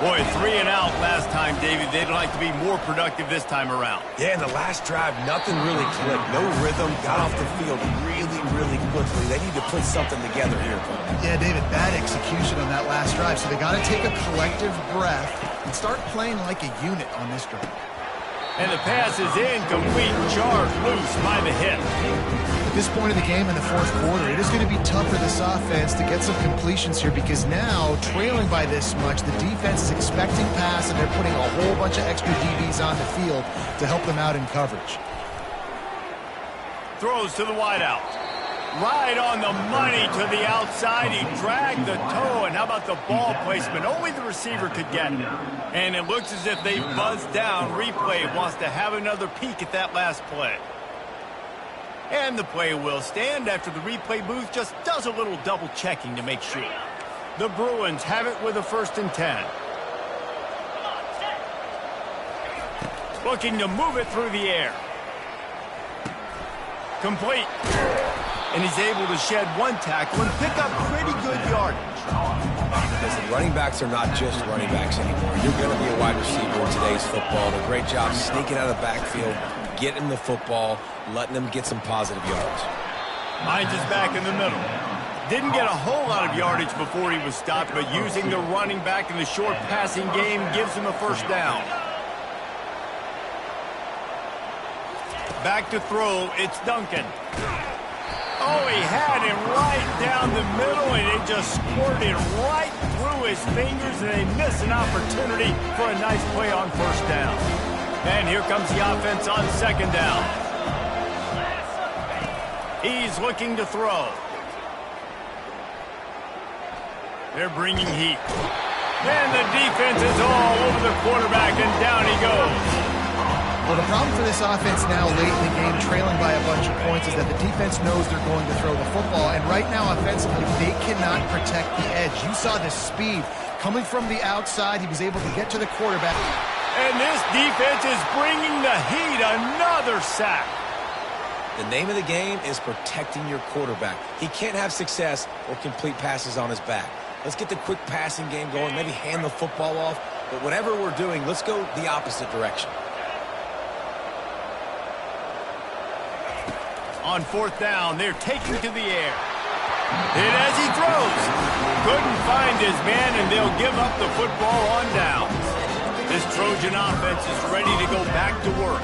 Boy, 3 and out last time, David. They'd like to be more productive this time around. Yeah, in the last drive, nothing really clicked. No rhythm, got off the field really quickly. They need to put something together here. Yeah, David, bad execution on that last drive. So they got to take a collective breath and start playing like a unit on this drive. And the pass is incomplete, charged loose by the hit. At this point of the game in the fourth quarter, it is going to be tough for this offense to get some completions here because now, trailing by this much, the defense is expecting pass and they're putting a whole bunch of extra DBs on the field to help them out in coverage. Throws to the wideout. Right on the money to the outside. He dragged the toe, and how about the ball placement? Only the receiver could get it. And it looks as if they buzzed down. Replay wants to have another peek at that last play. And the play will stand after the replay booth just does a little double checking to make sure. The Bruins have it with a 1st and 10. Looking to move it through the air. Complete. And he's able to shed 1 tackle and pick up pretty good yardage. Listen, running backs are not just running backs anymore. You're going to be a wide receiver in today's football. And a great job sneaking out of the backfield, getting the football, letting them get some positive yards. Hines is back in the middle. Didn't get a whole lot of yardage before he was stopped, but using the running back in the short passing game gives him a 1st down. Back to throw, it's Duncan. Oh, he had him right down the middle, and it just squirted right through his fingers, and they miss an opportunity for a nice play on 1st down. And here comes the offense on 2nd down. He's looking to throw. They're bringing heat. And the defense is all over the quarterback, and down he goes. Well, the problem for this offense now late in the game, trailing by a bunch of points, is that the defense knows they're going to throw the football. And right now, offensively, they cannot protect the edge. You saw the speed coming from the outside. He was able to get to the quarterback. And this defense is bringing the heat. Another sack. The name of the game is protecting your quarterback. He can't have success or complete passes on his back. Let's get the quick passing game going, maybe hand the football off. But whatever we're doing, let's go the opposite direction. On 4th down, they're taking to the air. And as he throws, couldn't find his man, and they'll give up the football on downs. This Trojan offense is ready to go back to work.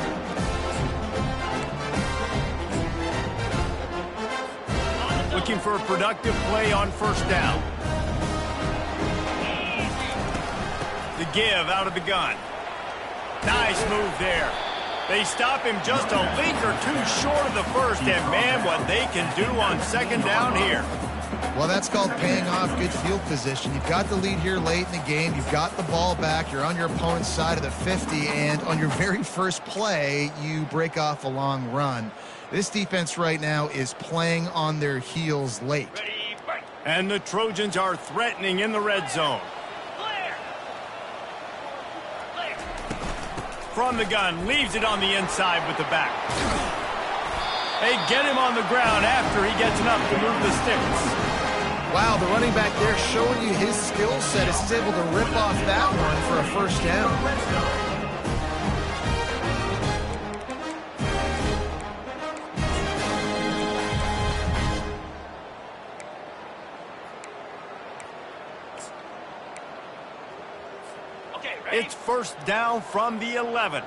Looking for a productive play on 1st down. The give out of the gun. Nice move there. They stop him just a leak or 2 short of the 1st, and man, what they can do on 2nd down here. Well, that's called paying off good field position. You've got the lead here late in the game. You've got the ball back. You're on your opponent's side of the 50, and on your very first play, you break off a long run. This defense right now is playing on their heels late. And the Trojans are threatening in the red zone. From the gun, leaves it on the inside with the back. They get him on the ground after he gets enough to move the sticks. Wow, the running back there showing you his skill set as he's able to rip off that one for a 1st down. It's 1st down from the 11.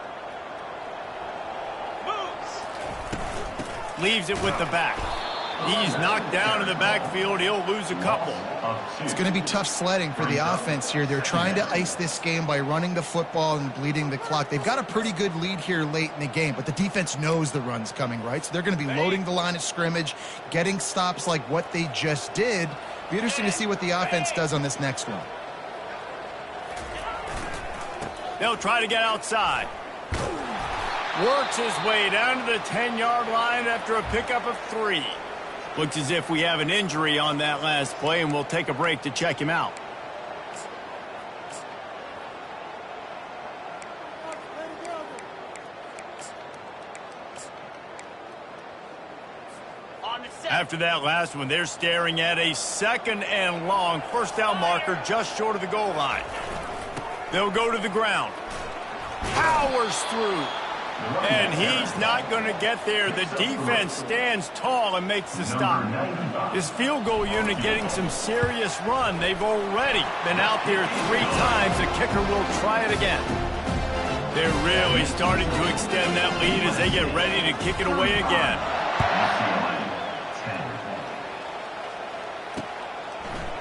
Leaves it with the back. He's knocked down in the backfield. He'll lose a couple. It's going to be tough sledding for the offense here. They're trying to ice this game by running the football and bleeding the clock. They've got a pretty good lead here late in the game, but the defense knows the run's coming, right? So they're going to be loading the line of scrimmage, getting stops like what they just did. Be interesting to see what the offense does on this next one. They'll try to get outside. Works his way down to the 10-yard line after a pickup of 3. Looks as if we have an injury on that last play, and we'll take a break to check him out. After that last one, they're staring at a 2nd and long first down marker just short of the goal line. They'll go to the ground. Powers through. And he's not going to get there. The defense stands tall and makes the stop. His field goal unit getting some serious run. They've already been out there 3 times. The kicker will try it again. They're really starting to extend that lead as they get ready to kick it away again.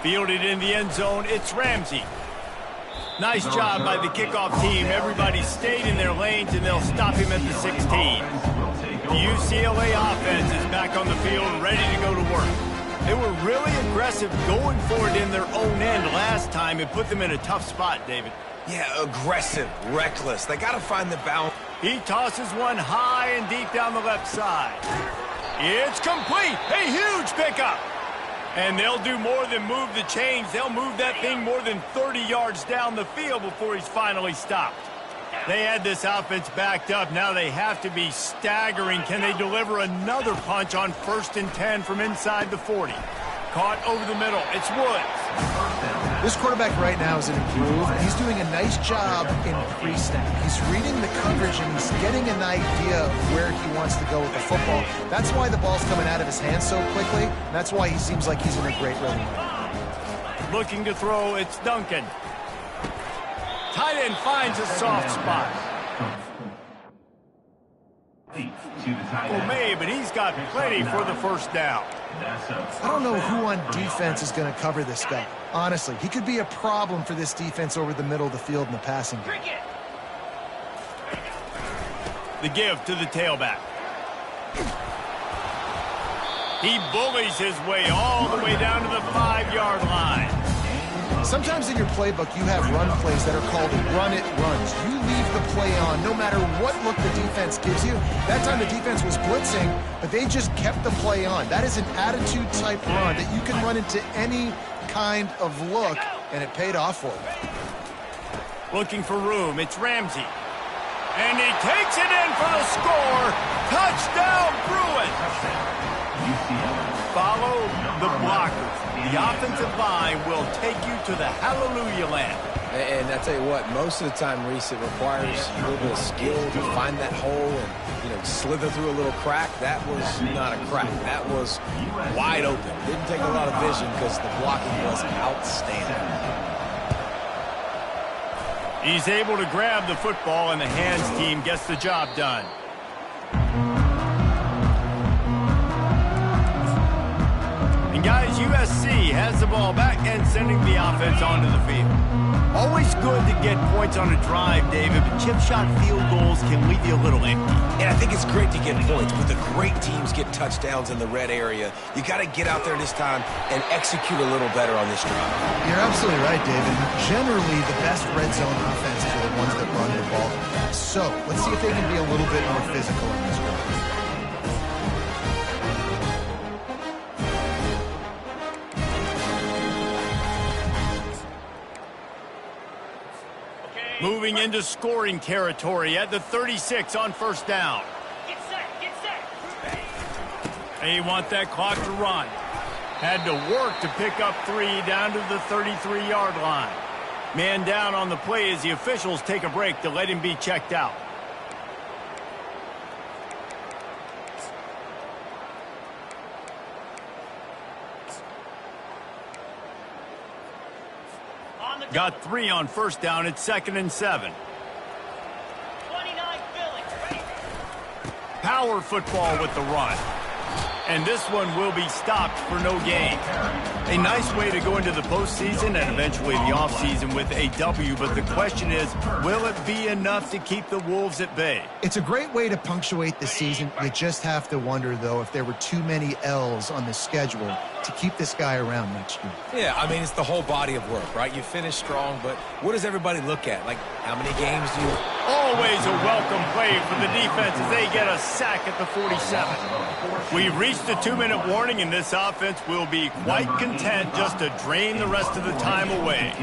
Fielded in the end zone, it's Ramsey. Nice job by the kickoff team. Everybody stayed in their lanes, and they'll stop him at the 16. The UCLA offense is back on the field, ready to go to work. They were really aggressive going for it in their own end last time. It put them in a tough spot, David. Yeah, aggressive, reckless. They got to find the balance. He tosses one high and deep down the left side. It's complete. A huge pickup. And they'll do more than move the chains. They'll move that thing more than 30 yards down the field before he's finally stopped. They had this offense backed up. Now they have to be staggering. Can they deliver another punch on 1st and 10 from inside the 40? Caught over the middle. It's Woods. This quarterback right now is an improve, and he's doing a nice job in pre-snap. He's reading the coverage, and he's getting an idea of where he wants to go with the football. That's why the ball's coming out of his hands so quickly. That's why he seems like he's in a great rhythm. Looking to throw, it's Duncan. Tight end finds a soft spot. May, but he's got plenty for the first down. I don't know who on defense is going to cover this guy. Honestly, he could be a problem for this defense over the middle of the field in the passing game. The give to the tailback. He bullies his way all the way down to the 5-yard line. Sometimes in your playbook, you have run plays that are called run-it runs. You leave the play on no matter what look the defense gives you. That time the defense was blitzing, but they just kept the play on. That is an attitude-type run that you can run into any kind of look, and it paid off for him. Looking for room, it's Ramsey. And he takes it in for the score. Touchdown, Bruins! Follow the blockers. The offensive line will take you to the hallelujah land. And I tell you what, most of the time, Reese, it requires a little bit of skill to find that hole and, slither through a little crack. That was not a crack. That was wide open. Didn't take a lot of vision because the blocking was outstanding. He's able to grab the football, and the hands team gets the job done. And guys, USC has the ball back and sending the offense onto the field. Always good to get points on a drive, David, but chip shot field goals can leave you a little empty. And I think it's great to get points, but the great teams get touchdowns in the red area. You got to get out there this time and execute a little better on this drive. You're absolutely right, David. Generally, the best red zone offenses are the ones that run the ball. So, let's see if they can be a little bit more physical on this drive. Moving into scoring territory at the 36 on first down. Get set. They want that clock to run. Had to work to pick up 3 down to the 33-yard line. Man down on the play as the officials take a break to let him be checked out. Got 3 on first down. It's 2nd and 7. 29 Philly. Power football with the run. And this one will be stopped for no gain. A nice way to go into the postseason and eventually the offseason with a W, but the question is, will it be enough to keep the Wolves at bay? It's a great way to punctuate the season. You just have to wonder, though, if there were too many L's on the schedule to keep this guy around next year. Yeah, I mean, it's the whole body of work, right? You finish strong, but what does everybody look at? Like, how many games do you... Always a welcome play for the defense as they get a sack at the 47. We've reached a 2-minute warning, and this offense will be quite content just to drain the rest of the time away.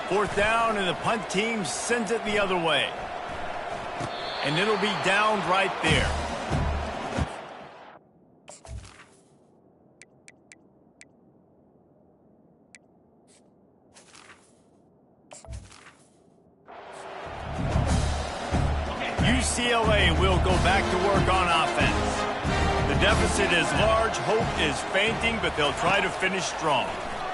4th down, and the punt team sends it the other way. And it'll be downed right there. UCLA will go back to work on offense. The deficit is large, hope is fainting, but they'll try to finish strong.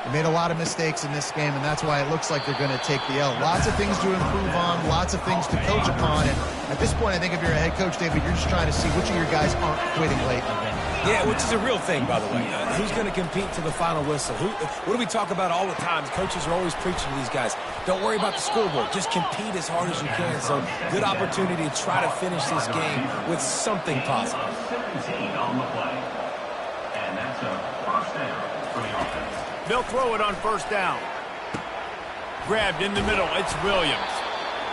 They made a lot of mistakes in this game, and that's why it looks like they're going to take the L. Lots of things to improve on, lots of things to coach upon, and at this point, I think if you're a head coach, David, you're just trying to see which of your guys aren't quitting late in the game. Yeah, which is a real thing, by the way. Who's going to compete to the final whistle? What do we talk about all the time? Coaches are always preaching to these guys. Don't worry about the scoreboard. Just compete as hard as you can. So, good opportunity to try to finish this game with something positive. 17 on the play. And that's a first down for the offense. They'll throw it on first down. Grabbed in the middle. It's Williams.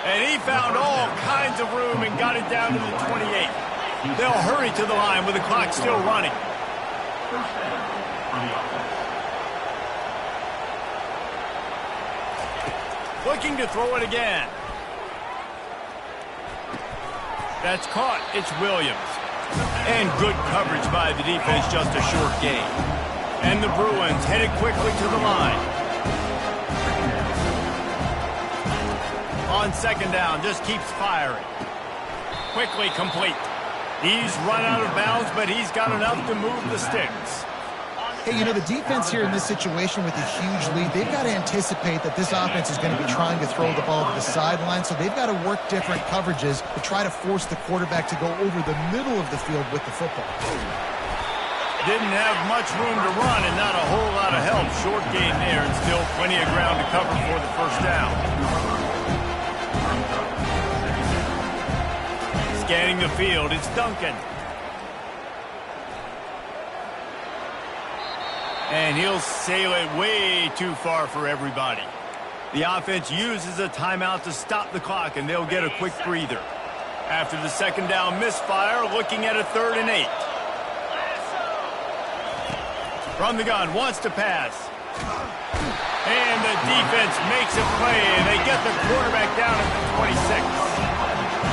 And he found all kinds of room and got it down to the 28. They'll hurry to the line with the clock still running. First down for the offense. Looking to throw it again. That's caught. It's Williams. And good coverage by the defense, just a short gain. And the Bruins headed quickly to the line. On second down, just keeps firing. Quickly complete. He's run out of bounds, but he's got enough to move the sticks. Hey, you know, the defense here in this situation with a huge lead, they've got to anticipate that this offense is going to be trying to throw the ball to the sideline, so they've got to work different coverages to try to force the quarterback to go over the middle of the field with the football. Didn't have much room to run and not a whole lot of help. Short gain there and still plenty of ground to cover for the first down. Scanning the field, it's Duncan. And he'll sail it way too far for everybody. The offense uses a timeout to stop the clock, and they'll get a quick breather. After the second down misfire, looking at a 3rd and 8. From the gun, wants to pass. And the defense makes a play, and they get the quarterback down at the 26.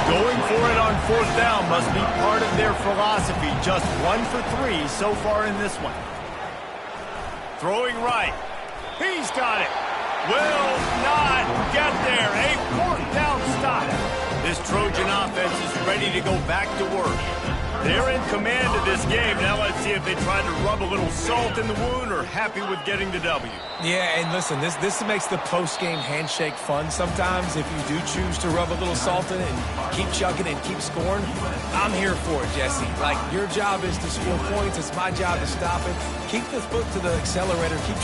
Going for it on 4th down must be part of their philosophy. Just 1 for 3 so far in this one. Throwing right. He's got it. Will not get there. A 4th down stop. This Trojan offense is ready to go back to work. They're in command of this game. Now let's see if they try to rub a little salt in the wound or happy with getting the W. Yeah, and listen, this makes the post-game handshake fun sometimes if you do choose to rub a little salt in it and keep chugging and keep scoring. I'm here for it, Jesse. Like, your job is to score points. It's my job to stop it. Keep the foot to the accelerator. Keep trying.